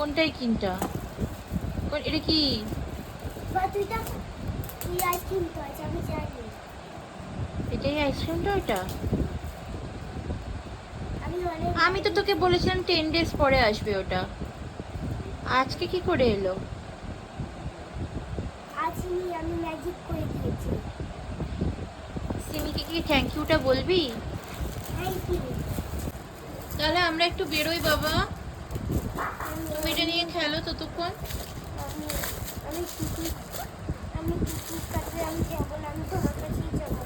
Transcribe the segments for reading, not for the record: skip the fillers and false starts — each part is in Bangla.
কোনটাই কিনটা? এটা কি? এটাই আইসক্রিমটা ওইটা? আমি তো তোকে বলেছিলাম 10 ডেজ পরে আসবে ওটা। আজকে কি করে এলো? আমি ম্যাজিক করে দিয়েছি। সিমিকে কি থ্যাংক ইউটা বলবি? Thank you. তাহলে আমরা একটু বেরোই বাবা, তুমি এটা নিয়ে খেলো ততক্ষণ। আমি কুকুর কাছে আমি যাবো না, আমি তোমার কাছেই যাবো।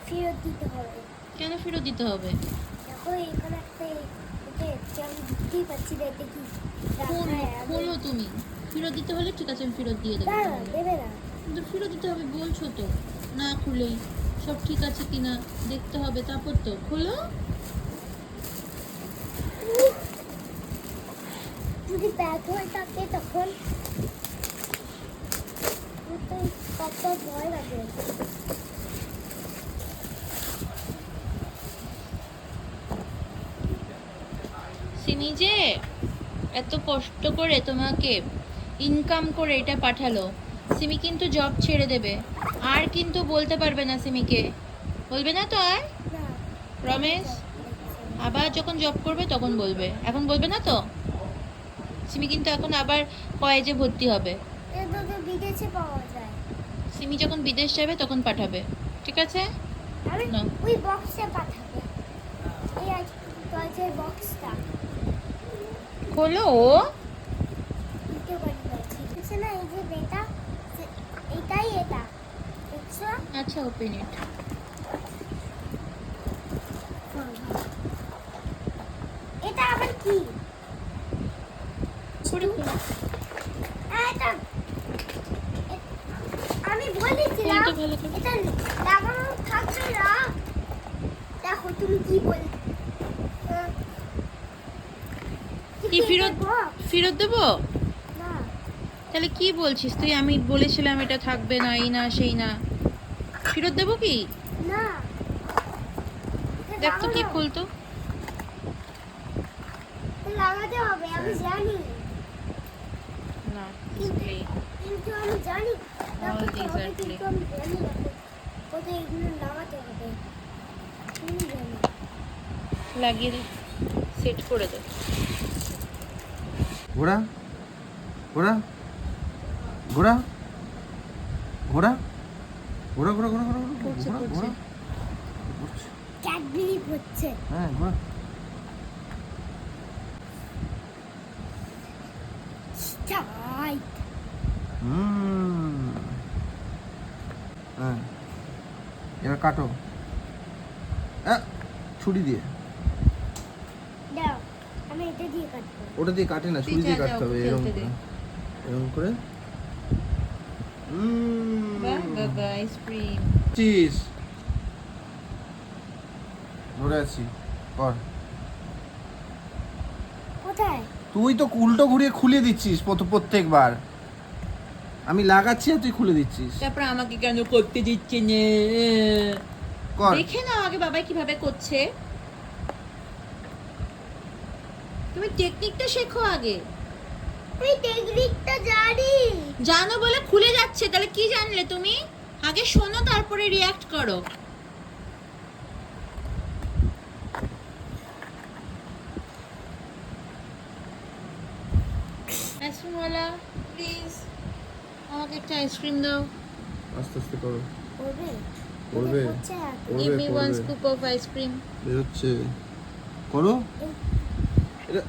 ফেরত দিতে হবে। কেন ফেরত দিতে হবে? দেখো এখানে একটা আমি বুঝতেই পারছি না এটা কি। খোলো তুমি। ফেরত দিতে হলে ঠিক আছে, আমি ফেরত দিয়ে দেবো। দেবে না। কিন্তু ফেরত দিতে হবে বলছো তো, না খুলেই সব ঠিক আছে কিনা দেখতে হবে, তারপর তো খোলো। যদি ব্যাগ হয়ে থাকে তখন কত ভয় লাগে। সিমি যে এত কষ্ট করে তোমাকে ইনকাম করে এটা পাঠালো, সিমি কিন্তু জব ছেড়ে দেবে। আর কিন্তু বলতে পারবে না সিমিকে, বলবে না তো আর? না, রমেশ আবার যখন জব করবে তখন বলবে, এখন বলবে না তো। সিমি কিন্তু এখন আবার কলেজে ভর্তি হবে। এটা তো বিদেশে পাওয়া যায়। সিমি যখন বিদেশ যাবে তখন পাঠাবে, ঠিক আছে? আমি না। ওই বক্সে পাঠাবে। এই টয়জের বক্সটা খোলো। দিতে পারি না, ঠিক আছে না? এই যে বেটা, এটাই এটা দেখছো? আচ্ছা, ওপেন ইট। এটা আবার কি? করে খোলো। এটা আমি বলেছিলাম খুলতে ভালো করে। এটা লাগানো থাকবে না। দেখো তুমি কি বল, কি ফেরত দেবো? না তাহলে কি বলছিস তুই? আমি বলেছিলাম এটা থাকবে না, এই না সেই না, ফেরত দেবো কি? না, দেখ তো কি খুলতো। লাগাতে হবে, আমি জানি। না, ডিসপ্লে। কিন্তু আমি জানি All লাগাতে these হবে, are কিন্তু play. আমি জানি না কোথায় এগুলো লাগাতে হবে। আমি জানি। লাগিয়ে দে, সেট করে দে। ঘোড়া ঘোড়া ঘোড়া ঘোড়া ঘোড়া ঘোড়া ঘোড়া ঘোড়া করছে, ঘোড়া করছে। ঘোড়া ঘুরছে। ক্যাডবেরি হচ্ছে। হ্যাঁ ঘোড়া। চাই হ্যাঁ, এবার কাটো ছুরি দিয়ে। দাও, আমি এটা দিয়ে কাটবো। ওটা দিয়ে কাটে না, ছুরি দিয়ে কাটতে হবে। এরকম করে, এরকম করে। বাবা আইসক্রিম। চিজ ধরে আছি, কর। কোথায়? তুই তো উল্টো ঘুরিয়ে খুলে দিচ্ছিস প্রত্যেকবার। আমি লাগাচ্ছি আর তুই খুলে দিচ্ছিস। তারপর আমাকে কেন করতে দিচ্ছে না? কর। দেখে নাও আগে বাবাই কিভাবে করছে। তুমি টেকনিকটা শেখো আগে। এই টেকনিকটা জানি। জানো বলে খুলে যাচ্ছে, তাহলে কি জানলে তুমি? আগে শোনো তারপরে রিয়াক্ট করো। আইসক্রিমওয়ালা প্লিজ আমাকে একটা আইসক্রিম দাও। আস্তে আস্তে করো। করবে? করবে। গিভ মি ওয়ান করবে। Scoop of ice cream. বেরোচ্ছে, করো। এটা